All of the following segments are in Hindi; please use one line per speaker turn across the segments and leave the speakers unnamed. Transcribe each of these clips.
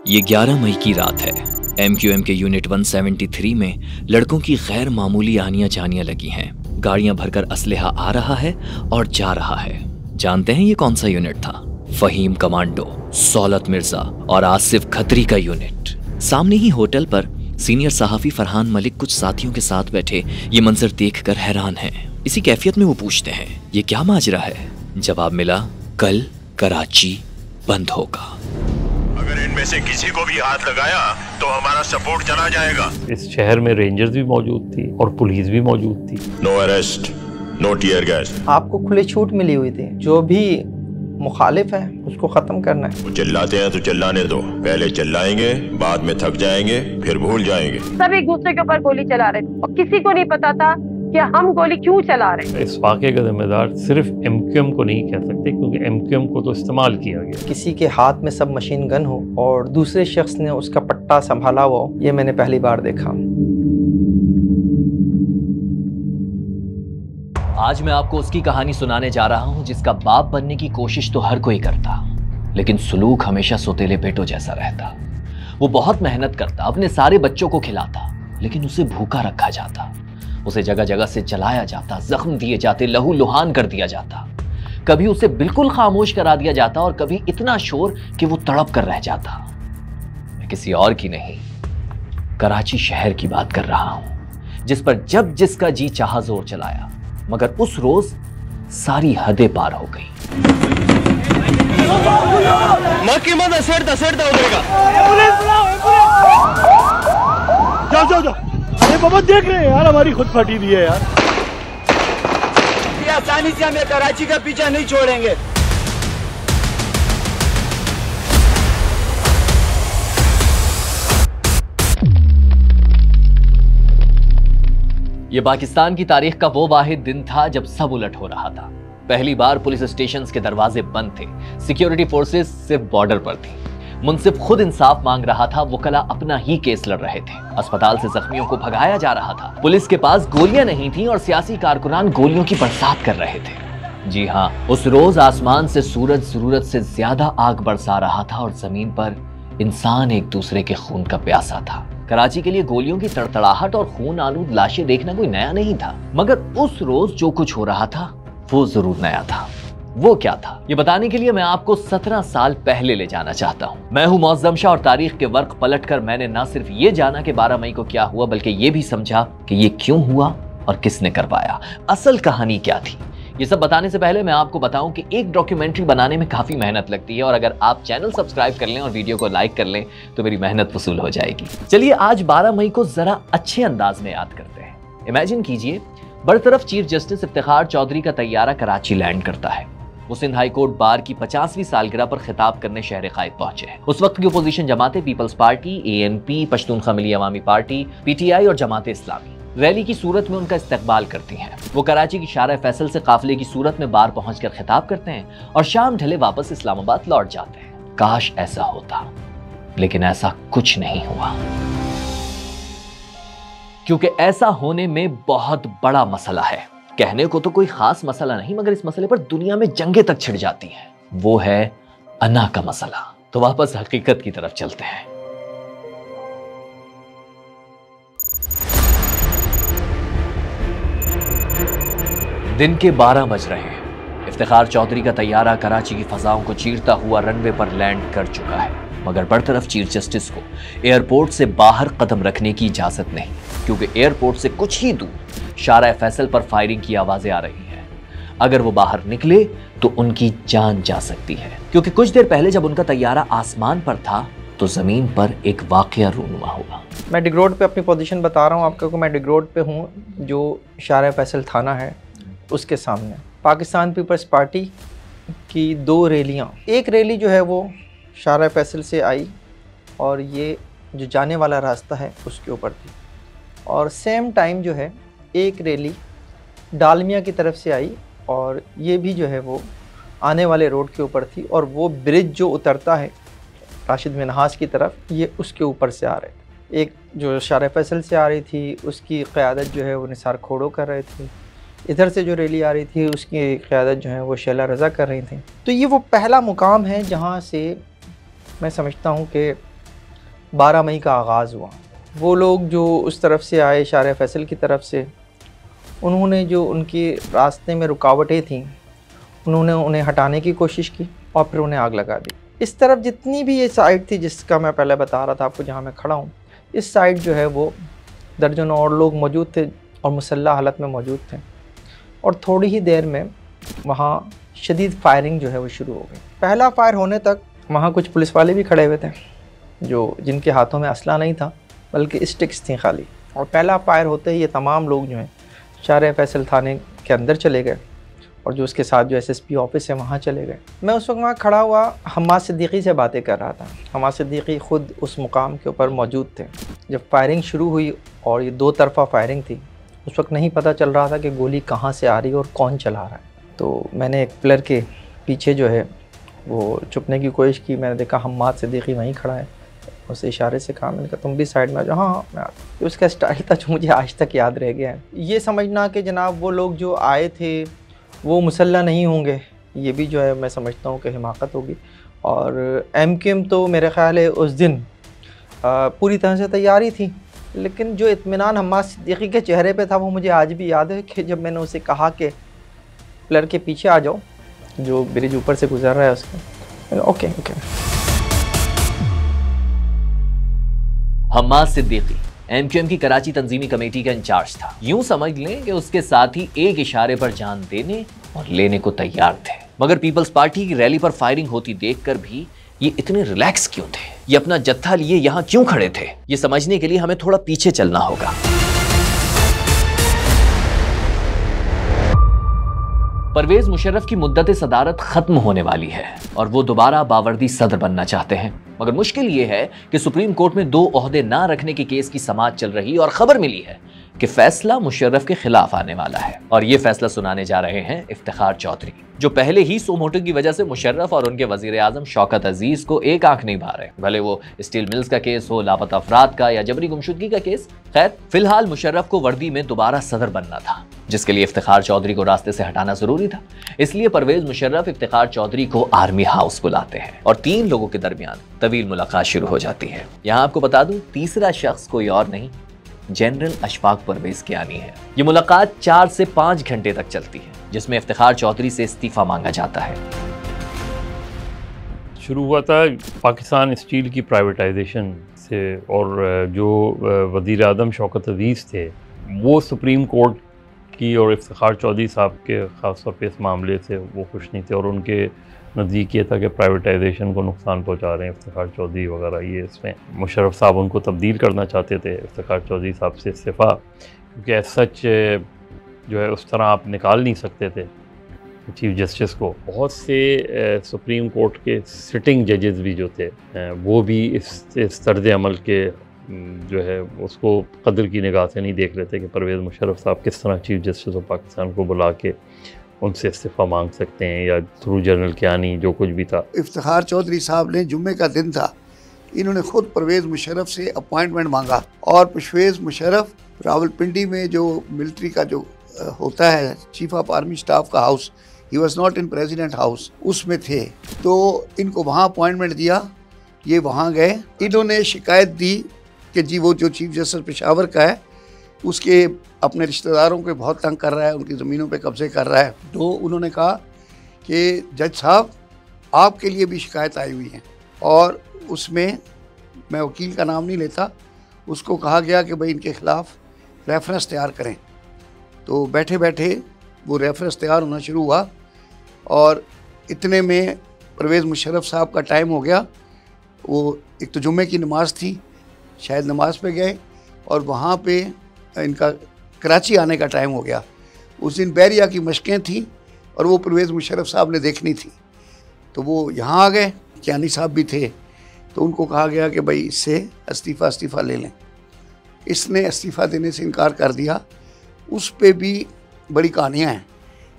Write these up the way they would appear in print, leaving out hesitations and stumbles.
ये 11 मई की रात है। MQM के यूनिट 173 में लड़कों की गैर मामूली आनियां जानियां लगी हैं। गाड़ियां भरकर असलहा आ रहा है और जा रहा है। जानते हैं ये कौन सा यूनिट था? फहीम कमांडो, सौलत मिर्जा और आसिफ खत्री का यूनिट। सामने ही होटल पर सीनियर सहाफी फरहान मलिक कुछ साथियों के साथ बैठे ये मंजर देखकर हैरान हैं। इसी कैफियत में वो पूछते हैं, ये क्या माजरा है? जवाब मिला, कल कराची बंद होगा।
अगर इनमें से किसी को भी हाथ लगाया तो हमारा सपोर्ट चला जाएगा।
इस शहर में रेंजर्स भी मौजूद थी और पुलिस भी मौजूद थी।
No arrest, no tear gas.
आपको खुली छूट मिली हुई थी, जो भी मुखालिफ है उसको खत्म करना है।
वो चिल्लाते हैं तो चिल्लाने दो, पहले चिल्लाएंगे, बाद में थक जाएंगे, फिर भूल जाएंगे।
सब एक दूसरे के ऊपर गोली चला रहे थे और किसी को नहीं पता था कि हम गोली क्यों चला रहे हैं।
इस वाक़े का जिम्मेदार सिर्फ MQM को नहीं कह सकते, क्योंकि MQM को तो इस्तेमाल किया गया।
किसी के हाथ में सब मशीन गन हो और दूसरे शख्स ने उसका पट्टा संभाला हो, ये मैंने पहली बार देखा।
आज मैं आपको उसकी कहानी सुनाने जा रहा हूं जिसका बाप बनने की कोशिश तो हर कोई करता, लेकिन सुलूक हमेशा सोतेले पेटों जैसा रहता। वो बहुत मेहनत करता, अपने सारे बच्चों को खिलाता, लेकिन उसे भूखा रखा जाता। उसे जगह जगह से जलाया जाता, जख्म दिए जाते, लहू लुहान कर दिया जाता। कभी उसे बिल्कुल खामोश करा दिया जाता और कभी इतना शोर कि वो तड़प कर रह जाता। मैं किसी और की नहीं, कराची शहर की बात कर रहा हूं, जिस पर जब जिसका जी चाहा जोर चलाया, मगर उस रोज सारी हदें पार हो गई।
जाओ अरे बाबा, देख रहे हैं यार, हमारी खुद फटी हुई है यार।
आसानी से हमें कराची का पीछा नहीं छोड़ेंगे।
ये पाकिस्तान की तारीख का वो वाहिद दिन था जब सब उलट हो रहा था। पहली बार पुलिस स्टेशंस के दरवाजे बंद थे, सिक्योरिटी फोर्सेस सिर्फ बॉर्डर पर थी। मुंसिफ खुद इंसाफ मांग रहा था, वकला अपना ही केस लड़ रहे थे, अस्पताल से जख्मियों को भगाया जा रहा था, पुलिस के पास गोलियां नहीं थी और सियासी कारकुनान गोलियों की बरसात कर रहे थे। जी हाँ, उस रोज आसमान से सूरज जरूरत से ज्यादा आग बरसा रहा था और जमीन पर इंसान एक दूसरे के खून का प्यासा था। कराची के लिए गोलियों की तड़तड़ाहट और खून आलूद लाशें देखना कोई नया नहीं था, मगर उस रोज जो कुछ हो रहा था वो जरूर नया था। वो क्या था, ये बताने के लिए मैं आपको 17 साल पहले ले जाना चाहता हूँ। मैं हूँ मौज़्ज़म शाह और तारीख के वर्क पलटकर मैंने ना सिर्फ ये जाना कि 12 मई को क्या हुआ, बल्कि ये भी समझा कि ये क्यों हुआ और किसने करवाया, असल कहानी क्या थी। ये सब बताने से पहले मैं आपको बताऊं कि एक डॉक्यूमेंट्री बनाने में काफी मेहनत लगती है और अगर आप चैनल सब्सक्राइब कर लें और वीडियो को लाइक कर लें तो मेरी मेहनत वसूल हो जाएगी। चलिए आज 12 मई को जरा अच्छे अंदाज में याद करते हैं। इमेजिन कीजिए, बरतरफ चीफ जस्टिस इफ्तिखार चौधरी का तैयारा कराची लैंड करता है। वो सिंध हाई कोर्ट बार की 50वीं सालगिरह पर खिताब करने शहर कायद पहुंचे हैं। उस वक्त की अपोजिशन जमातें peoples party, ANP, Pashtunkhwa Milli Awami party, PTI और जमात इस्लामी रैली की सूरत में उनका इस्तकबाल करती हैं। वो कराची की शारा फैसल से काफिले की सूरत में बार पहुंचकर खिताब करते हैं और शाम ढले वापस इस्लामाबाद लौट जाते हैं। काश ऐसा होता, लेकिन ऐसा कुछ नहीं हुआ, क्योंकि ऐसा होने में बहुत बड़ा मसला है। कहने को तो कोई खास मसला नहीं, मगर इस मसले पर दुनिया में जंगें तक छिड़ जाती हैं। वो है अना का मसला। तो वापस हकीकत की तरफ चलते हैं। दिन के 12 बज रहे हैं। इफ्तिखार चौधरी का तैयारा कराची की फजाओं को चीरता हुआ रनवे पर लैंड कर चुका है, मगर बरतरफ चीफ जस्टिस को एयरपोर्ट से बाहर कदम रखने की इजाजत नहीं, क्योंकि एयरपोर्ट से कुछ ही दूर शारा फैसल पर फायरिंग की आवाजें आ रही हैं। अगर वो बाहर निकले तो उनकी जान जा सकती है, क्योंकि कुछ देर पहले जब उनका तैयारा आसमान पर था तो जमीन पर एक वाकया रूनुमा हुआ।
मैं डिग रोड पे अपनी पोजीशन बता रहा हूँ आपको। मैं डिग रोड पे हूँ, जो शारा फैसल थाना है उसके सामने। पाकिस्तान पीपल्स पार्टी की 2 रैलियाँ, एक रैली जो है वो शारा फैसल से आई और ये जो जाने वाला रास्ता है उसके ऊपर थी, और सेम टाइम जो है एक रैली डालमिया की तरफ से आई और ये भी जो है वो आने वाले रोड के ऊपर थी, और वो ब्रिज जो उतरता है राशिद मिनहास की तरफ, ये उसके ऊपर से आ रहे थे। एक जो शारा फैसल से आ रही थी उसकी क़यादत जो है वो निसार खोड़ो कर रहे थे, इधर से जो रैली आ रही थी उसकी क़यादत जो है वो शैला रज़ा कर रही थी। तो ये वो पहला मुकाम है जहाँ से मैं समझता हूँ कि 12 मई का आगाज़ हुआ। वो लोग जो उस तरफ से आए शारे फैसल की तरफ से, उन्होंने जो उनके रास्ते में रुकावटें थीं उन्होंने उन्हें हटाने की कोशिश की और फिर उन्हें आग लगा दी। इस तरफ जितनी भी ये साइड थी जिसका मैं पहले बता रहा था आपको, जहाँ मैं खड़ा हूँ, इस साइड जो है वो दर्जनों और लोग मौजूद थे और मुसल्लह हालत में मौजूद थे। और थोड़ी ही देर में वहाँ शदीद फायरिंग जो है वो शुरू हो गई। पहला फायर होने तक वहाँ कुछ पुलिस वाले भी खड़े हुए थे जो जिनके हाथों में असला नहीं था बल्कि स्टिक्स थी खाली। और पहला फायर होते ही ये तमाम लोग जो हैं शारे फैसल थाने के अंदर चले गए और जो उसके साथ जो SSP ऑफिस है वहाँ चले गए। मैं उस वक्त वहाँ खड़ा हुआ हम्माद सिद्दीकी से बातें कर रहा था। हम्माद सिद्दीकी ख़ुद उस मुकाम के ऊपर मौजूद थे जब फायरिंग शुरू हुई और ये 2 तरफ़ा फायरिंग थी। उस वक्त नहीं पता चल रहा था कि गोली कहाँ से आ रही है और कौन चला रहा है। तो मैंने एक पिलर के पीछे जो है वो छुपने की कोशिश की। मैंने देखा हम्माद सिद्दीकी वहीं खड़ा है, उसे इशारे से कहा, मैंने कहा तुम भी साइड में आ जाओ। हाँ मैं आता। उसका स्टाइल था जो मुझे आज तक याद रह गया है। ये समझना कि जनाब वो लोग जो आए थे वो मुसल्ला नहीं होंगे, ये भी जो है मैं समझता हूँ कि हिमाकत होगी। और MQM तो मेरे ख़्याल है उस दिन पूरी तरह से तैयारी थी, लेकिन जो इत्मीनान हम्माद सिद्दीकी के चेहरे पे था वो मुझे आज भी याद है कि जब मैंने उसे कहा कि पिलर के पीछे आ जाओ, जो ब्रिज ऊपर से गुजर रहा है उसका, okay okay.
Hammad Siddiqui MQM की कराची तंजीमी कमेटी का इंचार्ज था। यूं समझ लें कि उसके साथी एक इशारे पर जान देने और लेने को तैयार थे। मगर पीपल्स पार्टी की रैली पर फायरिंग होती देखकर भी ये इतने रिलैक्स क्यों थे? ये अपना जत्था लिए यहाँ क्यों खड़े थे? ये समझने के लिए हमें थोड़ा पीछे चलना होगा। परवेज मुशर्रफ की मुद्दत सदारत खत्म होने वाली है और वो दोबारा बावर्दी सदर बनना चाहते हैं। मगर मुश्किल ये है कि सुप्रीम कोर्ट में 2 ओहदे ना रखने के केस की समाअत चल रही और खबर मिली है कि फैसला मुशर्रफ के खिलाफ आने वाला है। और ये फैसला सुनाने जा रहे हैं इफ्तिखार चौधरी, जो पहले ही सोमोटो की वजह से मुशर्रफ और उनके वजीर आजम शौकत अजीज को एक आंख नहीं भा रहे, भले वो स्टील मिल्स का केस हो, लापता अफराद का या जबरी गुमशुदगी का केस। खैर, फिलहाल मुशर्रफ को वर्दी में दोबारा सदर बनना था, जिसके लिए इफ्तिखार चौधरी को रास्ते से हटाना जरूरी था। इसलिए परवेज मुशर्रफ इफ्तिखार चौधरी को आर्मी हाउस बुलाते हैं और 3 लोगों के दरमियान तवील मुलाकात शुरू हो जाती है। यहाँ आपको बता दूं, तीसरा शख्स कोई और नहीं, जनरल अशफाक परवेज कियानी है। ये मुलाकात 4 से 5 घंटे तक चलती है, जिसमें इफ्तिखार चौधरी से इस्तीफा मांगा जाता है।
शुरू हुआ था पाकिस्तान स्टील की प्राइवेटाइजेशन से, और जो वज़ीर आज़म शौकत अजीज़ थे वो सुप्रीम कोर्ट की और इफ्तिखार चौधरी साहब के ख़ास तौर पे इस मामले से वो खुश नहीं थे और उनके नज़दीक ये था कि प्राइवेटाइजेशन को नुकसान पहुंचा रहे हैं इफ्तिखार चौधरी वगैरह। ये इसमें मुशर्रफ साहब उनको तब्दील करना चाहते थे, इफ्तिखार चौधरी साहब से इस्तीफ़ा, क्योंकि एज सच जो है उस तरह आप निकाल नहीं सकते थे चीफ जस्टिस को। बहुत से सुप्रीम कोर्ट के सिटिंग जजेस भी जो थे वो भी इस तर्ज अमल के जो है उसको कदर की निगाह से नहीं देख रहे थे कि परवेज़ मुशर्रफ साहब किस तरह चीफ जस्टिस ऑफ पाकिस्तान को बुला के उनसे इस्तीफ़ा मांग सकते हैं या थ्रू जनरल कियानी जो कुछ भी था।
इफ्तिखार चौधरी साहब ने जुम्मे का दिन था, इन्होंने खुद परवेज़ मुशर्रफ से अपॉइंटमेंट मांगा और परवेज़ मुशर्रफ रावलपिंडी में जो मिलिट्री का जो होता है चीफ ऑफ आर्मी स्टाफ का house, he was not in president house, उसमें थे। तो इनको वहाँ अपॉइंटमेंट दिया, ये वहाँ गए। इन्होंने शिकायत दी कि जी वो जो चीफ जस्टिस पेशावर का है उसके अपने रिश्तेदारों को बहुत तंग कर रहा है, उनकी ज़मीनों पे कब्ज़े कर रहा है। तो उन्होंने कहा कि जज साहब आपके लिए भी शिकायत आई हुई है, और उसमें मैं वकील का नाम नहीं लेता, उसको कहा गया कि भाई इनके ख़िलाफ़ रेफरेंस तैयार करें। तो बैठे बैठे वो रेफरेंस तैयार होना शुरू हुआ और इतने में परवेज़ मुशर्रफ साहब का टाइम हो गया। वो एक तो जुम्मे की नमाज़ थी, शायद नमाज पे गए और वहाँ पे इनका कराची आने का टाइम हो गया। उस दिन बैरिया की मशकें थी और वो परवेज़ मुशर्रफ साहब ने देखनी थी, तो वो यहाँ आ गए। कियानी साहब भी थे, तो उनको कहा गया कि भाई इससे इस्तीफ़ा ले लें। इसने इस्तीफ़ा देने से इनकार कर दिया। उस पे भी बड़ी कहानियाँ हैं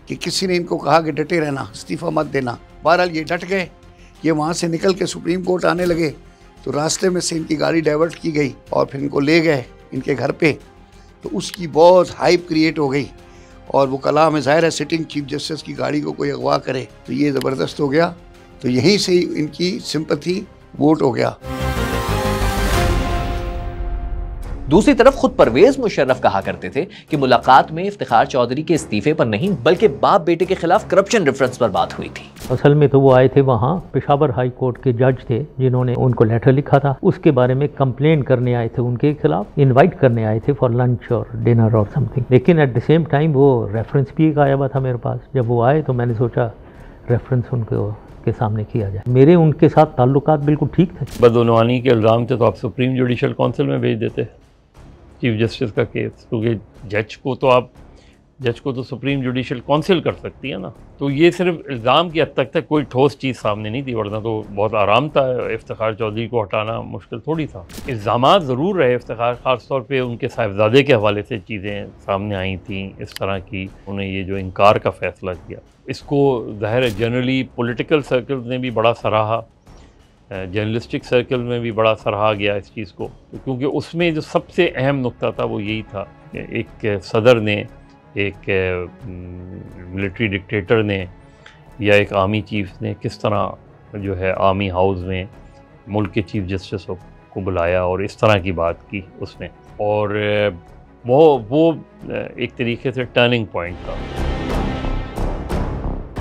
कि किसी ने इनको कहा कि डटे रहना, इस्तीफ़ा मत देना। बहरहाल ये डट गए। ये वहाँ से निकल के सुप्रीम कोर्ट आने लगे तो रास्ते में से इनकी गाड़ी डाइवर्ट की गई और फिर इनको ले गए इनके घर पे। तो उसकी बहुत हाइप क्रिएट हो गई और वो कला में ज़ाहिर है सिटिंग चीफ जस्टिस की गाड़ी को कोई अगवा करे तो ये ज़बरदस्त हो गया। तो यहीं से इनकी सिंपैथी वोट हो गया।
दूसरी तरफ खुद परवेज मुशर्रफ कहा करते थे कि मुलाकात में इफ्तिखार चौधरी के इस्तीफे पर नहीं बल्कि बाप बेटे के खिलाफ करप्शन रेफरेंस पर बात हुई थी।
असल में तो वो आए थे वहाँ, पेशावर हाई कोर्ट के जज थे जिन्होंने उनको लेटर लिखा था, उसके बारे में कंप्लेन करने आए थे उनके खिलाफ, इनवाइट करने आए थे फॉर लंच और डिनर और समथिंग। लेकिन एट द सेम टाइम वो रेफरेंस भी एक आया हुआ था मेरे पास। जब वो आए तो मैंने सोचा रेफरेंस उनको के सामने किया जाए। मेरे उनके साथ ताल्लुकात बिल्कुल ठीक थे।
बदउनवानी के इल्ज़ाम थे तो आप सुप्रीम जुडिशल काउंसिल में भेज देते चीफ जस्टिस का केस, क्योंकि जज को तो सुप्रीम जुडिशल काउंसिल कर सकती है ना। तो ये सिर्फ इल्ज़ाम की हद तक था, कोई ठोस चीज़ सामने नहीं थी, वरना तो बहुत आराम था, इफ्तिखार चौधरी को हटाना मुश्किल थोड़ी था। इल्ज़ामात ज़रूर रहे इफ्तिखार, ख़ास तौर पे उनके साहिबजादे के हवाले से चीज़ें सामने आई थी इस तरह की। उन्हें ये जो इनकार का फ़ैसला किया, इसको ज़ाहिर है जनरली पॉलिटिकल सर्कल ने भी बड़ा सराहा, जर्नलिस्टिक सर्कल में भी बड़ा सराहा गया इस चीज़ को, क्योंकि उसमें जो सबसे अहम नुक्ता था वो यही था कि एक सदर ने, एक मिलिट्री डिक्टेटर ने या एक आर्मी चीफ ने किस तरह जो है आर्मी हाउस में मुल्क के चीफ जस्टिस को बुलाया और इस तरह की बात की उसमें, और वो एक तरीके से टर्निंग पॉइंट था।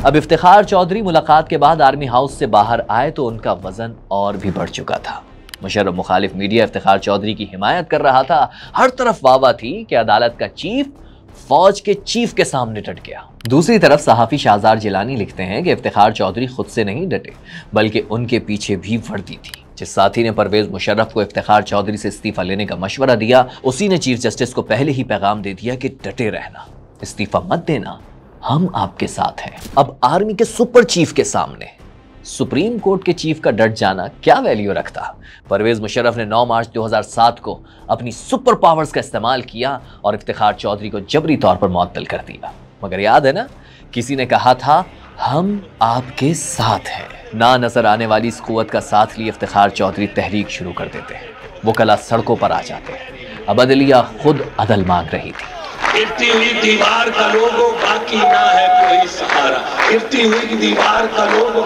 अब इफ्तिखार चौधरी मुलाकात के बाद आर्मी हाउस से बाहर आए तो उनका वजन और भी बढ़ चुका था। मुशर्रफ मुखालिफ मीडिया इफ्तिखार चौधरी की हिमायत कर रहा था, हर तरफ वाहवाही थी कि अदालत का चीफ फौज के चीफ के सामने डट गया। दूसरी तरफ सहाफी शाहजार जिलानी लिखते हैं कि इफ्तिखार चौधरी खुद से नहीं डटे बल्कि उनके पीछे भी वर्दी थी। जिस साथी ने परवेज मुशर्रफ को इफ्तिखार चौधरी से इस्तीफा लेने का मशवरा दिया, उसी ने चीफ जस्टिस को पहले ही पैगाम दे दिया कि डटे रहना, इस्तीफा मत देना, हम आपके साथ हैं। अब आर्मी के सुपर चीफ के सामने सुप्रीम कोर्ट के चीफ का डट जाना क्या वैल्यू रखता। परवेज मुशर्रफ ने 9 मार्च 2007 को अपनी सुपर पावर्स का इस्तेमाल किया और इफ्तिखार चौधरी को जबरी तौर पर मुअत्तल कर दिया। मगर याद है ना, किसी ने कहा था हम आपके साथ हैं। ना नजर आने वाली इस कुव्वत का साथ लिए इफ्तिखार चौधरी तहरीक शुरू कर देते हैं, वो कला सड़कों पर आ जाते हैं। अब अदलिया खुद अदल मांग रही थी।
गिरती हुई दीवार का लोगो बाकी ना है कोई सहारा, गिरती हुई दीवार का लोगो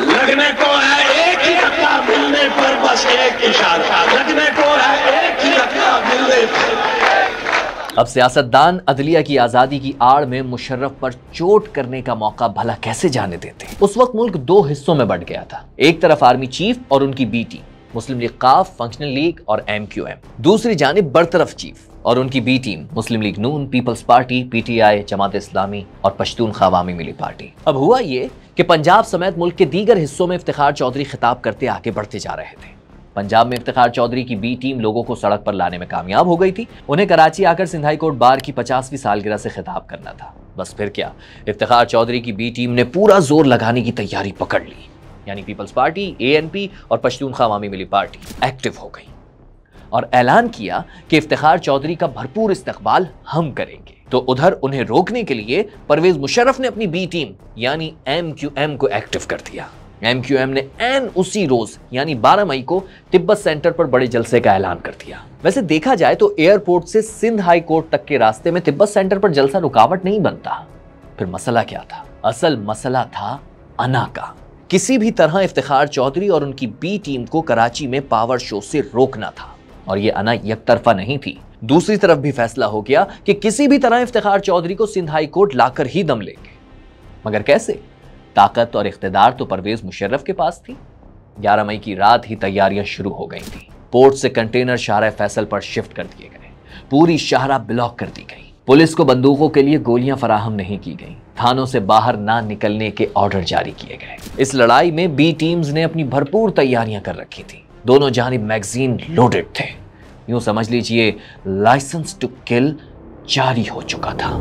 लगने को है एक ही धक्का, मिलने पर बस एक इशारा, लगने को है एक ही धक्का, मिलने पर।
अब सियासतदान अदलिया की आजादी की आड़ में मुशर्रफ पर चोट करने का मौका भला कैसे जाने देते। उस वक्त मुल्क दो हिस्सों में बंट गया था, एक तरफ आर्मी चीफ और उनकी बी टीम मुस्लिम लीग काफ, फंक्शनल लीग और MQM, दूसरी जानिब बरतरफ चीफ और उनकी बी टीम मुस्लिम लीग नून, peoples party, PTI, Jamaat Islami और पश्तूनख्वा अवामी मिली पार्टी। अब हुआ ये कि पंजाब समेत मुल्क के दीगर हिस्सों में इफ्तिखार चौधरी खिताब करते आगे बढ़ते जा रहे थे। पंजाब में इफ्तिखार चौधरी की बी टीम लोगों को सड़क पर लाने में कामयाब हो गई थी। उन्हें कराची आकर सिंध हाई कोर्ट बार की 50वीं सालगिरह से खिताब करना था। बस फिर क्या, इफ्तिखार चौधरी की बी टीम ने पूरा जोर लगाने की तैयारी पकड़ ली, यानी पीपल्स पार्टी, ANP और पश्तूनख्वा अवामी मिली पार्टी एक्टिव हो गई और ऐलान किया कि इफ्तिखार चौधरी का भरपूर इस्तकबाल हम करेंगे। तो उधर उन्हें रोकने के लिए परवेज मुशर्रफ ने अपनी बी टीम यानी MQM को एक्टिव कर दिया। MQM ने ऐन उसी रोज यानी 12 मई को तिब्बत सेंटर पर बड़े जलसे का ऐलान कर दिया। वैसे देखा जाए तो एयरपोर्ट से सिंध हाई कोर्ट तक के रास्ते में तिब्बत सेंटर पर जलसा रुकावट नहीं बनता। फिर मसला क्या था? असल मसला था अना का। किसी भी तरह इफ्तिखार चौधरी और उनकी बी टीम को कराची में पावर शो से रोकना था और ये अना एकतरफा नहीं थी। दूसरी तरफ भी फैसला हो गया कि किसी भी तरह इफ्तिखार चौधरी को सिंध हाई कोर्ट लाकर ही दम लेंगे। मगर कैसे? ताकत और इख्तिदार तो परवेज मुशर्रफ के पास थी। 11 मई की रात ही तैयारियां शुरू हो गई थी। पोर्ट से कंटेनर शाहरा फैसल पर शिफ्ट कर दिए गए, पूरी शाहरा ब्लॉक कर दी गई। पुलिस को बंदूकों के लिए गोलियां फराहम नहीं की गई, थानों से बाहर ना निकलने के ऑर्डर जारी किए गए। इस लड़ाई में बी टीम्स ने अपनी भरपूर तैयारियां कर रखी थी। दोनों जानिब मैगजीन लोडेड थे। यूं समझ लीजिए लाइसेंस टू किल जारी हो चुका था।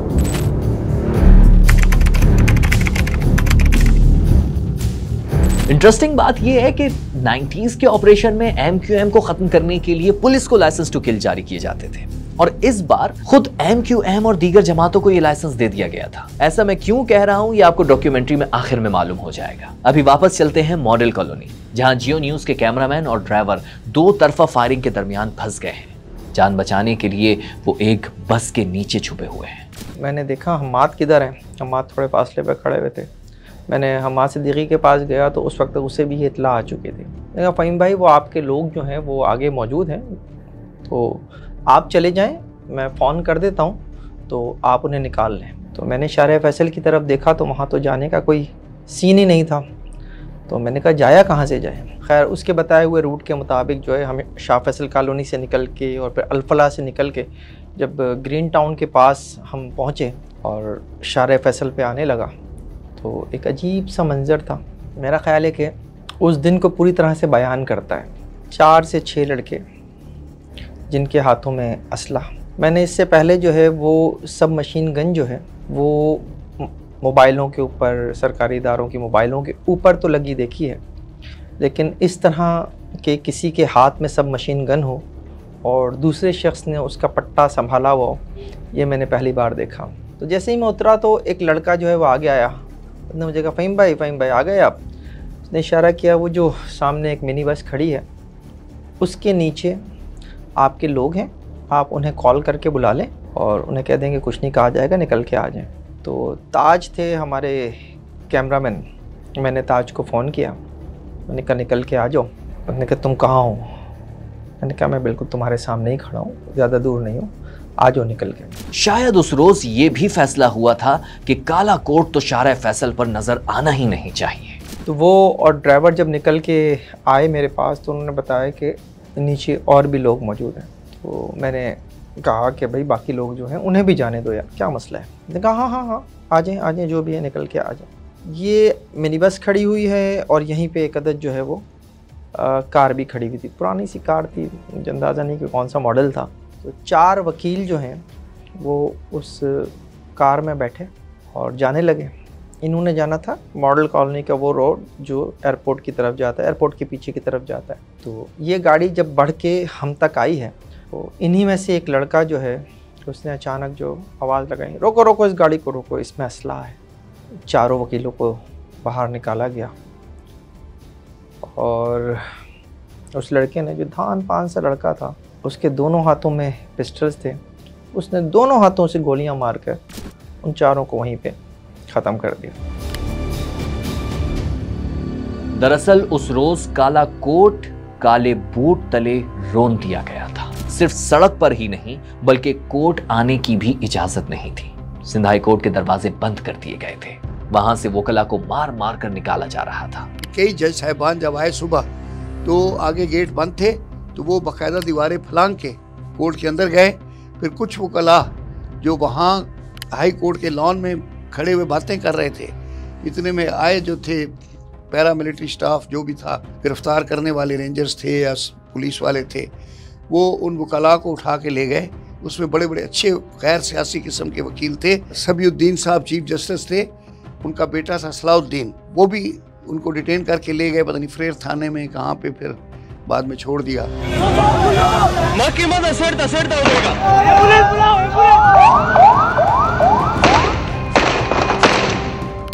इंटरेस्टिंग बात यह है कि 90s के ऑपरेशन में MQM को खत्म करने के लिए पुलिस को लाइसेंस टू किल जारी किए जाते थे और इस बार खुद MQM और दीगर जमातों को यह लाइसेंस दे दिया गया था। ऐसा मैं क्यों कह रहा हूं, यह आपको डॉक्यूमेंट्री में आखिर में मालूम हो जाएगा। अभी वापस चलते हैं मॉडल कॉलोनी, जहां जियो न्यूज के कैमरामैन और ड्राइवर दो तरफा फायरिंग के दरमियान फंस गए हैं। जान बचाने के लिए वो एक बस के नीचे छुपे हुए हैं।
मैंने देखा हम्माद किधर है, हम्माद थोड़े फासले पे खड़े हुए थे। मैंने हमाद सिद्दीकी के पास गया तो उस वक्त तक उसे भी ये इत्ला आ चुके थे। मैंने कहा फ़हीम भाई वो आपके लोग जो हैं वो आगे मौजूद हैं, तो आप चले जाएं, मैं फ़ोन कर देता हूं तो आप उन्हें निकाल लें। तो मैंने शाह फैसल की तरफ देखा तो वहाँ तो जाने का कोई सीन ही नहीं था। तो मैंने कहा जाया कहाँ से जाए। खैर उसके बताए हुए रूट के मुताबिक जो है हमें शाह फैसल कॉलोनी से निकल के और फिर अल-फलाह से निकल के जब ग्रीन टाउन के पास हम पहुँचे और शाह फैसल पे आने लगा तो एक अजीब सा मंज़र था। मेरा ख़्याल है कि उस दिन को पूरी तरह से बयान करता है। 4 से 6 लड़के जिनके हाथों में असला। मैंने इससे पहले जो है वो सब मशीन गन जो है वो मोबाइलों के ऊपर, सरकारी इदारों की मोबाइलों के ऊपर तो लगी देखी है, लेकिन इस तरह के किसी के हाथ में सब मशीन गन हो और दूसरे शख्स ने उसका पट्टा संभाला हुआ हो, ये मैंने पहली बार देखा। तो जैसे ही मैं उतरा तो एक लड़का जो है वो आगे आया। उसने मुझे कहा फ़हीम भाई आ गए आप। उसने इशारा किया वो जो सामने एक मिनी बस खड़ी है उसके नीचे आपके लोग हैं, आप उन्हें कॉल करके बुला लें और उन्हें कह देंगे कुछ नहीं कहा जाएगा, निकल के आ जाएं। तो ताज थे हमारे कैमरामैन, मैंने ताज को फ़ोन किया, मैंने कहा निकल के आ जाओ। उसने कहा तुम कहाँ हो? मैंने कहा मैं बिल्कुल तुम्हारे सामने ही खड़ा हूँ, ज़्यादा दूर नहीं हूँ, आ जाओ निकल के।
शायद उस रोज ये भी फैसला हुआ था कि काला कोट तो शाह फैसल पर नजर आना ही नहीं चाहिए।
तो वो और ड्राइवर जब निकल के आए मेरे पास तो उन्होंने बताया कि नीचे और भी लोग मौजूद हैं। तो मैंने कहा कि भाई बाकी लोग जो हैं उन्हें भी जाने दो यार, क्या मसला है। मैंने कहा हाँ आ जाएं जो भी है निकल के आ जाएं। ये मिनी बस खड़ी हुई है और यहीं पे एक अदद जो है वो कार भी खड़ी हुई थी, पुरानी सी कार थी, अंदाज़ा नहीं कि कौन सा मॉडल था। तो 4 वकील जो हैं वो उस कार में बैठे और जाने लगे। इन्होंने जाना था मॉडल कॉलोनी का वो रोड जो एयरपोर्ट की तरफ जाता है, एयरपोर्ट के पीछे की तरफ जाता है। तो ये गाड़ी जब बढ़ के हम तक आई है तो इन्हीं में से एक लड़का जो है उसने अचानक जो आवाज़ लगाई, रोको इस गाड़ी को रोको, इसमें असला है। 4 वकीलों को बाहर निकाला गया और उस लड़के ने, जो धान पान सा लड़का था, उसके दोनों हाथों में पिस्टल्स थे, उसने दोनों हाथों से गोलियां मारकर उन 4 को वहीं पे ख़त्म कर दिया।
दरअसल उस रोज काला कोट काले बूट तले रोन दिया गया था। सिर्फ सड़क पर ही नहीं बल्कि कोर्ट आने की भी इजाजत नहीं थी। सिंध हाई कोर्ट के दरवाजे बंद कर दिए गए थे। वहां से वकला को मार मार कर निकाला जा रहा था।
कई जज साहिबान जब आए सुबह तो आगे गेट बंद थे, तो वो बाकायदा दीवारें फलांग के कोर्ट के अंदर गए। फिर कुछ वकला जो वहाँ हाई कोर्ट के लॉन में खड़े हुए बातें कर रहे थे, इतने में आए जो थे पैरामिलिट्री स्टाफ जो भी था, गिरफ्तार करने वाले रेंजर्स थे या पुलिस वाले थे, वो उन वकला को उठा के ले गए। उसमें बड़े बड़े अच्छे गैर सियासी किस्म के वकील थे। सबियुद्दीन साहब चीफ जस्टिस थे, उनका बेटा था सलाउद्दीन, वो भी उनको डिटेन करके ले गए, पता नहीं फ्रेर थाने में कहाँ पे, फिर बाद में छोड़ दिया।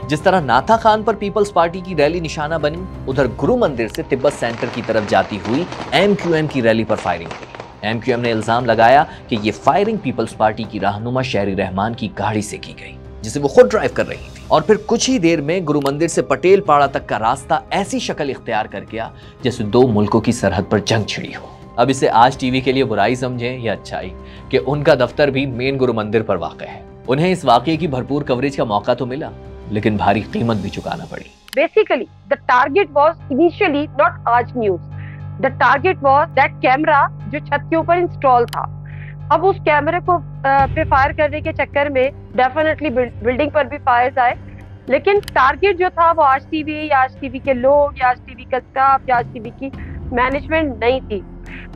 जिस तरह नाथा खान पर पीपल्स पार्टी की रैली निशाना बनी, उधर गुरु मंदिर से तिब्बत सेंटर की तरफ जाती हुई MQM की रैली पर फायरिंग हुई। MQM ने इल्जाम लगाया कि ये फायरिंग पीपल्स पार्टी की रहनुमा शहरी रहमान की गाड़ी से की गई, जिसे वो खुद ड्राइव कर रही थी। और फिर कुछ ही देर में गुरु मंदिर से पटेल पाड़ा तक का रास्ता ऐसी शक्ल इख्तियार कर गया जैसे 2 मुल्कों की सरहद पर जंग छिड़ी हो। अब इसे आज टीवी के लिए बुराई समझें या अच्छाई कि उनका दफ्तर भी मेन गुरु मंदिर पर वाक़ है। उन्हें इस वाक़े की भरपूर कवरेज का मौका तो मिला, लेकिन भारी कीमत भी चुकाना पड़ी।
Basically, the target was initially not Aaj News. The target was that camera जो छत के ऊपर इंस्टॉल था। अब उस कैमरे को पे फायर करने के चक्कर में डेफिनेटली बिल्डिंग पर भी फायर्स आए, लेकिन टारगेट जो था वो आज टीवी या आज टीवी के लोग या आज टीवी का स्टाफ या आज टीवी की मैनेजमेंट नहीं थी।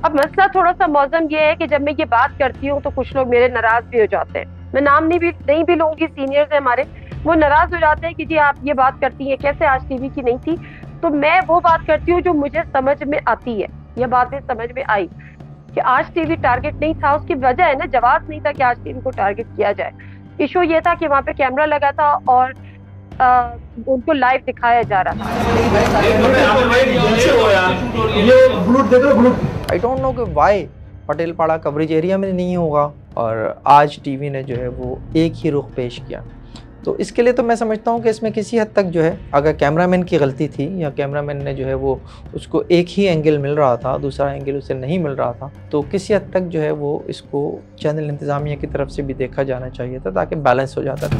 अब मसला थोड़ा सा मौसम ये है कि जब मैं ये बात करती हूँ तो कुछ लोग मेरे नाराज भी हो जाते हैं। मैं नाम नहीं भी लूंगी, सीनियर्स है हमारे, वो नाराज हो जाते हैं कि जी आप ये बात करती हैं, कैसे आज टीवी की नहीं थी। तो मैं वो बात करती हूँ जो मुझे समझ में आती है। ये बातें समझ में आई कि आज टीवी टारगेट नहीं था, उसकी वजह है ना, जवाब नहीं था कि आज टीवी को टारगेट किया जाए। इशू ये था कि वहाँ पे कैमरा लगा था और उनको लाइव दिखाया जा रहा था।
आई डोंट नो कि व्हाई पटेल पाड़ा कवरेज एरिया में नहीं होगा और आज टीवी ने जो है वो एक ही रुख पेश किया। तो इसके लिए तो मैं समझता हूँ कि इसमें किसी हद तक जो है अगर कैमरामैन की गलती थी या कैमरामैन ने जो है वो उसको एक ही एंगल मिल रहा था, दूसरा एंगल उसे नहीं मिल रहा था, तो किसी हद तक जो है वो इसको चैनल इंतज़ामिया की तरफ से भी देखा जाना चाहिए था ताकि बैलेंस हो जाता था।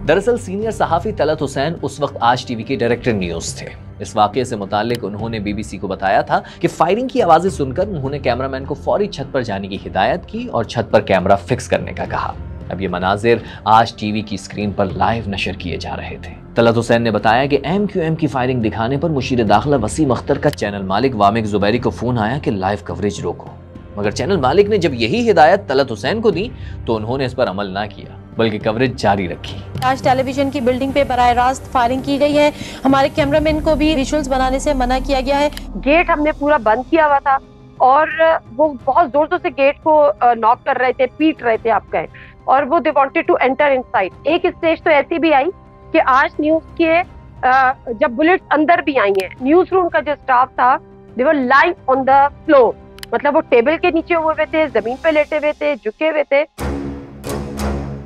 दरअसल सीनियर सहाफ़ी तलत हुसैन उस वक्त आज टीवी के डायरेक्टर न्यूज़ थे। इस वाक़े से मुताल्लिक उन्होंने बीबीसी को बताया था कि फायरिंग की आवाज़ें सुनकर उन्होंने कैमरामैन को फौरी छत पर जाने की हिदायत की और छत पर कैमरा फिक्स करने का कहा। अब ये मनाजिर आज टीवी की स्क्रीन पर लाइव नशर किए जा रहे थे। तलत हुसैन ने बताया कि MQM की फायरिंग दिखाने पर मुशीर दाखिला वसीम अख्तर का चैनल मालिक वामिक जुबैरी को फ़ोन आया कि लाइव कवरेज रोको, मगर चैनल मालिक ने जब यही हिदायत तलत हुसैन को दी तो उन्होंने इस पर अमल ना किया बल्कि कवरेज जारी रखी।
आज टेलीविजन की बिल्डिंग पे बराह रास्त फायरिंग की गई है। हमारे कैमरामैन को भी विजुअल्स बनाने से मना किया गया है।
गेट हमने पूरा बंद किया हुआ था और वो बहुत जोर से गेट को नॉक कर रहे थे, पीट रहे थे आप कहें, और वो they wanted to enter inside. एक स्टेज तो ऐसी भी आई कि आज न्यूज के जब बुलेट्स अंदर भी आई हैं, न्यूज रूम का जो स्टाफ था they were lying on the floor, मतलब वो टेबल के नीचे हुए थे, जमीन पे लेटे हुए थे, झुके हुए थे।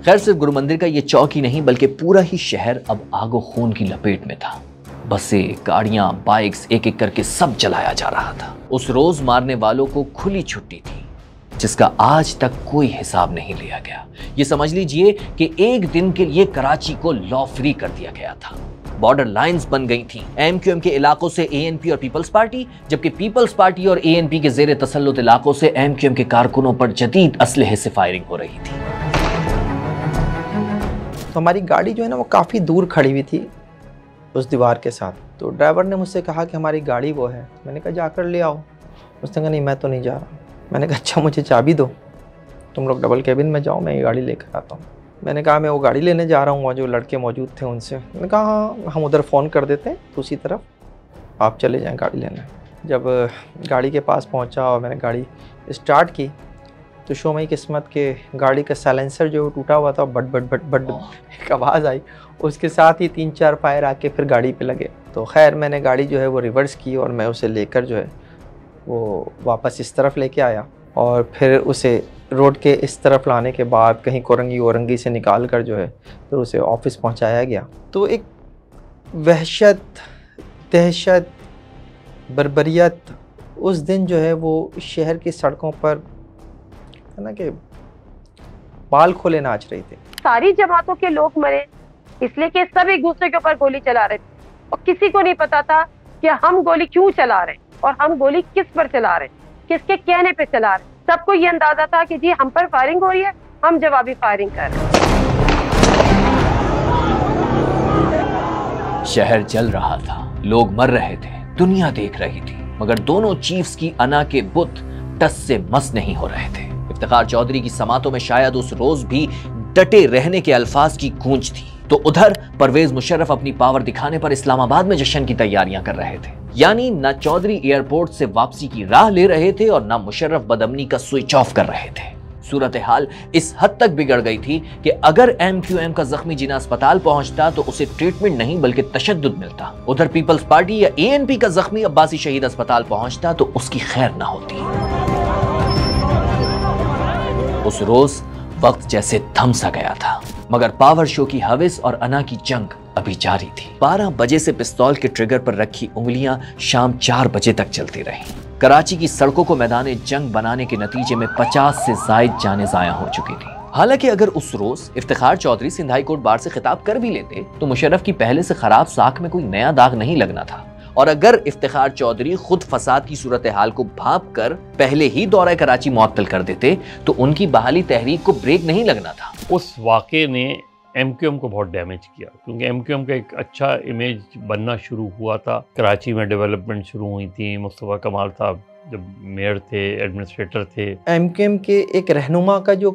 खैर सिर्फ गुरु मंदिर का ये चौक ही नहीं बल्कि पूरा ही शहर अब आगो खून की लपेट में था। बसें, गाड़ियां, बाइक्स एक एक करके सब जलाया जा रहा था। उस रोज मारने वालों को खुली छुट्टी थी जिसका आज तक कोई हिसाब नहीं लिया गया। ये समझ लीजिए कि एक दिन के लिए कराची को लॉ फ्री कर दिया गया था। बॉर्डर लाइंस बन गई थी। MQM के इलाकों से ANP और पीपल्स पार्टी, जबकि पीपल्स पार्टी और ANP के जेर तसल्लुत इलाकों से MQM के कारकुनों पर जदीद असलहे से फायरिंग हो रही थी।
तो हमारी गाड़ी जो है ना वो काफ़ी दूर खड़ी हुई थी उस दीवार के साथ। तो ड्राइवर ने मुझसे कहा कि हमारी गाड़ी वो है। मैंने कहा जाकर ले आओ। उसने कहा नहीं मैं तो नहीं जा रहा। मैंने कहा अच्छा मुझे चाबी दो, तुम लोग डबल कैबिन में जाओ, मैं ये गाड़ी लेकर आता हूँ। मैंने कहा मैं वो गाड़ी लेने जा रहा हूँ, वहाँ जो लड़के मौजूद थे उनसे। मैंने कहा हाँ हम उधर फ़ोन कर देते हैं दूसरी तरफ, आप चले जाएँ गाड़ी लेने। जब गाड़ी के पास पहुँचा और मैंने गाड़ी स्टार्ट की तो शोमई किस्मत के गाड़ी का साइलेंसर जो टूटा हुआ था, बट बट बट बट एक आवाज़ आई। उसके साथ ही 3-4 फायर आके फिर गाड़ी पे लगे। तो खैर मैंने गाड़ी जो है वो रिवर्स की और मैं उसे लेकर जो है वो वापस इस तरफ लेके आया और फिर उसे रोड के इस तरफ लाने के बाद कहीं कोरंगी वोरंगी से निकाल कर जो है फिर उसे ऑफिस पहुंचाया गया। तो एक वहशत, दहशत, बर्बरियत उस दिन जो है वो शहर की सड़कों पर है ना कि बाल खोले नाच रही थी।
सारी जमातों के लोग मरे इसलिए कि सब एक दूसरे के ऊपर गोली चला रहे थे और किसी को नहीं पता था कि हम गोली क्यों चला रहे हैं और हम गोली किस पर चला रहे हैं, किसके कहने पे चला रहे हैं। सबको ये अंदाजा था कि जी हम पर फायरिंग हो रही है, हम जवाबी फायरिंग कर रहे हैं।
शहर जल रहा था, लोग मर रहे थे, दुनिया देख रही थी, मगर दोनों चीफ्स की अना के बुत टस से मस नहीं हो रहे थे। इफ्तिखार चौधरी की समातों में शायद उस रोज भी डटे रहने के अल्फाज की गूंज थी, तो उधर परवेज मुशर्रफ अपनी पावर दिखाने पर इस्लामाबाद में जश्न की तैयारियां कर रहे थे। यानी न चौधरी एयरपोर्ट से वापसी की राह ले रहे थे और न मुशर्रफ बदअमनी का स्विच ऑफ कर रहे थे। सूरत हाल इस हद तक बिगड़ गई थी कि अगर MQM का जख्मी जिना अस्पताल पहुंचता तो उसे ट्रीटमेंट नहीं बल्कि तशद्दुद मिलता। उधर पीपल्स पार्टी या ANP का जख्मी अब्बासी शहीद अस्पताल पहुंचता तो उसकी खैर न होती। उस रोज वक्त जैसे थम सा गया था, मगर पावर शो की हविस और अना की जंग अभी जारी थी। 12 बजे से पिस्तौल के ट्रिगर पर रखी उंगलियां शाम 4 बजे तक चलती रहीं। कराची की सड़कों को मैदान जंग बनाने के नतीजे में 50 से जायद जानें ज़ाया हो चुकी थी। हालांकि अगर उस रोज Iftikhar Chaudhary Sindh high court bar से खिताब कर भी लेते तो मुशर्रफ की पहले से खराब साख में कोई नया दाग नहीं लगना था, और अगर इफ्तिखार चौधरी खुद फसाद की सूरत हाल को भांप कर पहले ही दौरा कराची मुअत्तल कर देते तो उनकी बहाली तहरीक को ब्रेक नहीं लगना था।
उस वाक़े ने MQM को बहुत डैमेज किया, क्योंकि MQM का एक अच्छा इमेज बनना शुरू हुआ था। कराची में डेवलपमेंट शुरू हुई थी, मुस्तफ़ा कमाल साहब जब मेयर थे, एडमिनिस्ट्रेटर थे।
MQM के एक रहनुमा का जो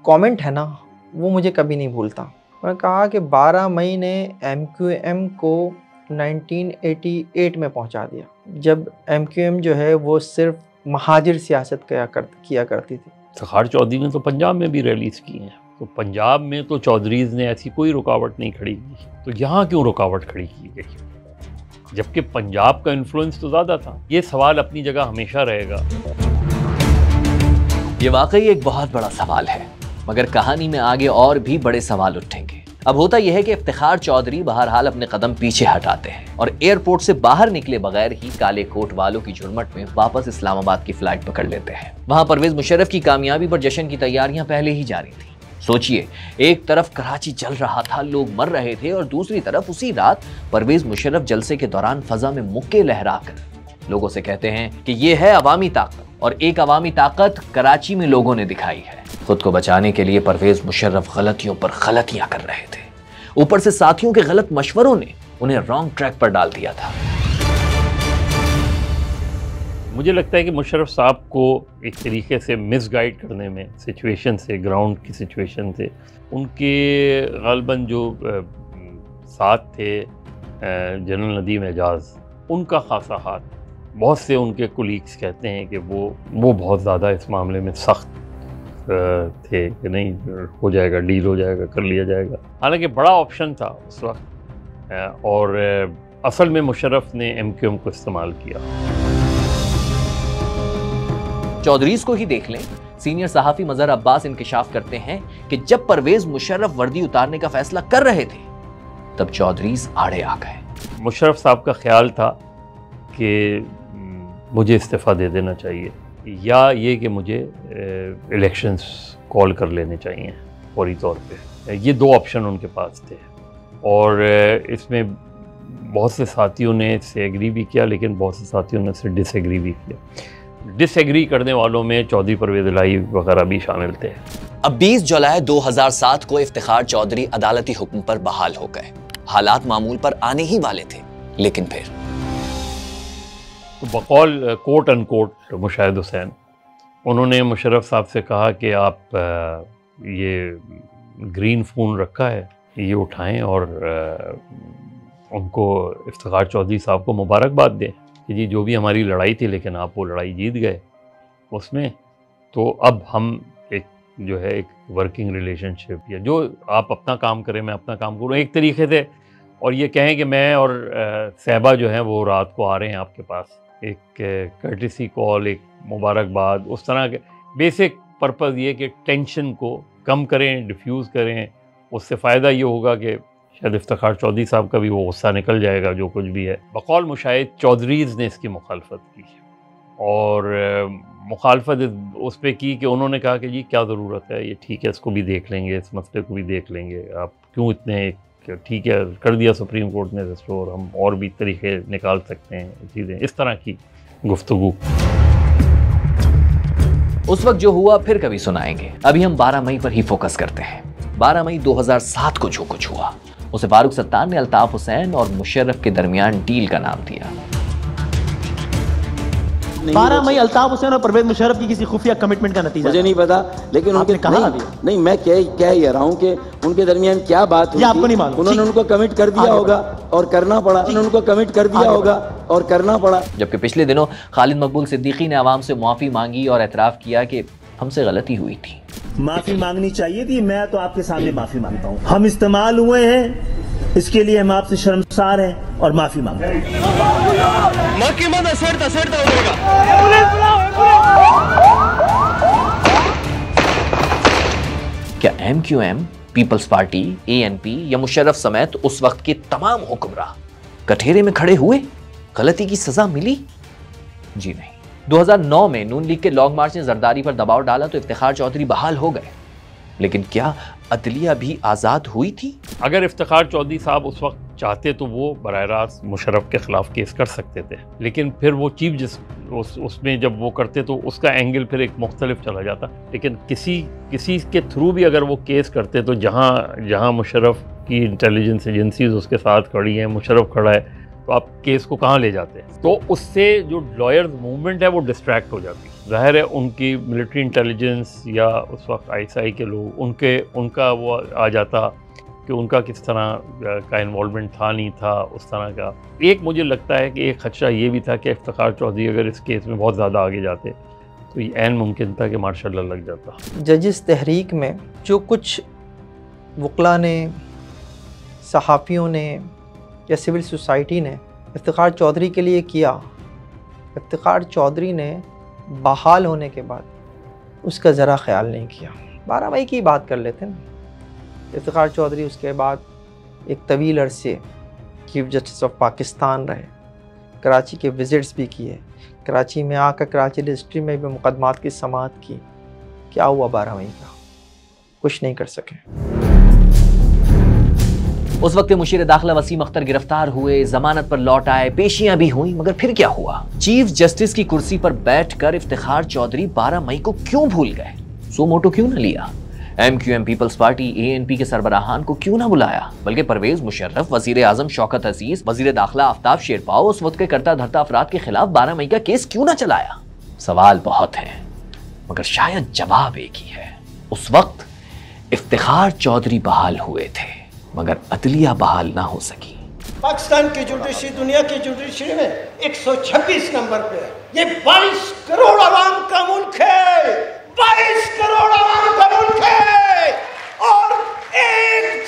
कमेंट है ना वो मुझे कभी नहीं भूलता। उन्होंने कहा कि 12 मई ने MQM को 1988 में पहुंचा दिया, जब MQM जो है वो सिर्फ महाजिर सियासत किया करती थी।
इफ्तिखार चौधरी ने तो पंजाब में भी रैलीज की हैं, तो पंजाब में तो चौधरीज ने ऐसी कोई रुकावट नहीं खड़ी की, तो यहाँ क्यों रुकावट खड़ी की गई, जबकि पंजाब का इन्फ्लुएंस तो ज़्यादा था। ये सवाल अपनी जगह हमेशा रहेगा।
ये वाकई एक बहुत बड़ा सवाल है। मगर कहानी में आगे और भी बड़े सवाल उठेंगे। अब होता यह है कि इफ्तिखार चौधरी बहरहाल अपने कदम पीछे हटाते हैं और एयरपोर्ट से बाहर निकले बगैर ही काले कोट वालों की झुरमट में वापस इस्लामाबाद की फ्लाइट पकड़ लेते हैं। वहां परवेज मुशर्रफ की कामयाबी पर जश्न की तैयारियां पहले ही जारी थी। सोचिए, एक तरफ कराची जल रहा था, लोग मर रहे थे, और दूसरी तरफ उसी रात परवेज मुशर्रफ जलसे के दौरान फजा में मुक्के लहराकर लोगों से कहते हैं कि ये है अवामी ताकत, और एक अवामी ताकत कराची में लोगों ने दिखाई है। खुद को बचाने के लिए परवेज मुशर्रफ गलतियों पर गलतियां कर रहे थे। ऊपर से साथियों के गलत मशवरों ने उन्हें रॉन्ग ट्रैक पर डाल दिया था।
मुझे लगता है कि मुशर्रफ साहब को एक तरीके से मिसगाइड करने में, सिचुएशन से, ग्राउंड की सिचुएशन से, उनके गालबन जो साथ थे जनरल नदीम एजाज, उनका खासा हाथ, बहुत से उनके कोलीग्स कहते हैं कि वो बहुत ज़्यादा इस मामले में सख्त थे कि नहीं हो जाएगा, डील हो जाएगा, कर लिया जाएगा। हालांकि बड़ा ऑप्शन था उस वक्त, और असल में मुशर्रफ ने MQM को इस्तेमाल किया।
चौधरीज को ही देख लें। सीनियर सहाफ़ी मज़हर अब्बास इंकिशाफ करते हैं कि जब परवेज मुशर्रफ वर्दी उतारने का फैसला कर रहे थे तब चौधरीज आड़े आ गए।
मुशर्रफ साहब का ख्याल था कि मुझे इस्तीफ़ा दे देना चाहिए, या ये कि मुझे इलेक्शंस कॉल कर लेने चाहिए फौरी तौर पे। ये दो ऑप्शन उनके पास थे, और इसमें बहुत से साथियों ने इससे एग्री भी किया, लेकिन बहुत से साथियों ने इससे डिसएग्री भी किया। डिसएग्री करने वालों में चौधरी परवेज़ इलाही वगैरह भी शामिल थे।
अब 20 जुलाई 2007 को इफ्तिखार चौधरी अदालती हुक्म पर बहाल हो गए। हालात मामूल पर आने ही वाले थे, लेकिन फिर
तो बकौल कोट अनकोट मुशाहिद हुसैन, उन्होंने मुशर्रफ साहब से कहा कि आप ये ग्रीन फ़ोन रखा है, ये उठाएं और उनको इफ्तिखार चौधरी साहब को मुबारकबाद दें कि जी जो भी हमारी लड़ाई थी, लेकिन आप वो लड़ाई जीत गए उसमें, तो अब हम एक जो है एक वर्किंग रिलेशनशिप, या जो आप अपना काम करें मैं अपना काम करूँ एक तरीके से, और ये कहें कि मैं और सहबा जो हैं वो रात को आ रहे हैं आपके पास, एक कर्टिसी कॉल, एक मुबारकबाद, उस तरह के बेसिक पर्पज़ ये कि टेंशन को कम करें, डिफ्यूज़ करें। उससे फ़ायदा ये होगा कि शायद इफ्तिखार चौधरी साहब का भी वो गुस्सा निकल जाएगा जो कुछ भी है। बकौल मुशाहिद चौधरीज़ ने इसकी मुखालफत की, और मुखालफत उस पर की कि उन्होंने कहा कि जी क्या ज़रूरत है, ये ठीक है, इसको भी देख लेंगे, इस मसले को भी देख लेंगे, आप क्यों इतने, ठीक है कर दिया सुप्रीम कोर्ट ने रिस्टोर, हम और भी तरीके निकाल सकते हैं चीज़ें, इस तरह की गुफ्तगू।
उस वक्त जो हुआ फिर कभी सुनाएंगे। अभी हम 12 मई पर ही फोकस करते हैं। 12 मई 2007 को जो कुछ हुआ उसे फारूक सत्तार ने अल्ताफ हुसैन और मुशर्रफ के दरमियान डील का नाम दिया।
12 मई अल्ताफ हुसैन और परवेज मुशर्रफ की किसी खुफिया कमिटमेंट का नतीजा
मुझे नहीं पता, लेकिन उनके
कहा
नहीं मैं कह ही रहा हूँ कि उनके दरमियान क्या बात हुई,
आपको नहीं मालूम,
उन्होंने उनको कमिट कर दिया होगा और करना पड़ा, उन्होंने उनको कमिट कर दिया होगा और करना पड़ा।
जबकि पिछले दिनों खालिद मकबूल सिद्दीकी ने आवाम से मुआफ़ी मांगी और एतराफ़ किया कि हमसे गलती हुई थी।
माफी मांगनी चाहिए थी, मैं तो आपके सामने माफी मांगता हूँ। हम इस्तेमाल हुए हैं, इसके लिए हम आपसे शर्मसार हैं और माफी मांगते हैं।
क्या MQM, पीपल्स पार्टी, ANP या मुशर्रफ समेत उस वक्त के तमाम हुक्मरान कठेरे में खड़े हुए? गलती की सजा मिली? जी नहीं। 2009 में नून लीग के लॉन्ग मार्च ने जरदारी पर दबाव डाला तो इफ्तिखार चौधरी बहाल हो गए, लेकिन क्या अदलिया भी आज़ाद हुई थी?
अगर इफ्तिखार चौधरी साहब उस वक्त चाहते तो वो बराह रास्त मुशर्रफ के ख़िलाफ़ केस कर सकते थे, लेकिन फिर वो चीफ जस्टिस उसमें जब वो करते तो उसका एंगल फिर एक मुख्तलिफ चला जाता। लेकिन किसी के थ्रू भी अगर वो केस करते तो जहाँ मुशर्रफ की इंटेलिजेंस एजेंसीज उसके साथ खड़ी हैं, मुशर्रफ खड़ा है, तो आप केस को कहाँ ले जाते हैं? तो उससे जो लॉयर्स मूवमेंट है वो डिस्ट्रैक्ट हो जाती है। ज़ाहिर है उनकी मिलिट्री इंटेलिजेंस या उस वक्त ISI के लोग उनका वो आ जाता कि उनका किस तरह का इन्वॉल्वमेंट था नहीं था उस तरह का। एक मुझे लगता है कि एक खदशा ये भी था कि इफ्तिखार चौधरी अगर इस केस में बहुत ज़्यादा आगे जाते तो ये ऐन मुमकिन था कि मार्शल लॉ लग जाता।
जजिस तहरीक में जो कुछ वकला ने, सहाफ़ियों ने या सिविल सोसाइटी ने इफ्तिखार चौधरी के लिए किया, इफ्तिखार चौधरी ने बहाल होने के बाद उसका ज़रा ख्याल नहीं किया। 12 मई की बात कर लेते हैं। इफ्तिखार चौधरी उसके बाद एक तवील अरसे चीफ जस्टिस ऑफ पाकिस्तान रहे, कराची के विजिट्स भी किए, कराची में आकर कराची डिस्ट्रिक्ट में भी मुकदमात की समाअत की। क्या हुआ 12 मई का? कुछ नहीं कर सके।
उस वक्त मुशीर दाखिला वसीम अख्तर गिरफ्तार हुए, जमानत पर लौट आए, पेशियां भी हुई, मगर फिर क्या हुआ? चीफ जस्टिस की कुर्सी पर बैठकर इफ्तिखार चौधरी 12 मई को क्यों भूल गए? सो मोटो क्यों न लिया? MQM पीपल्स पार्टी ANP के सरबराहान को क्यों ना बुलाया? बल्कि परवेज मुशर्रफ, वजीर आजम शौकत अजीज, वजीर दाखिला आफ्ताब शेरपाओ, उस वक्त के करता धरता अफराद के खिलाफ 12 मई का केस क्यों ना चलाया? सवाल बहुत हैं, मगर शायद जवाब एक ही है। उस वक्त इफ्तिखार चौधरी बहाल हुए थे, मगर अदलिया बहाल ना हो सकी।
पाकिस्तान की जुडिशरी दुनिया की जुडिशरी में 126 नंबर पे है। ये 22 करोड़ आवाम का मुल्क है, 22 करोड़ आवाम का मुल्क है, और एक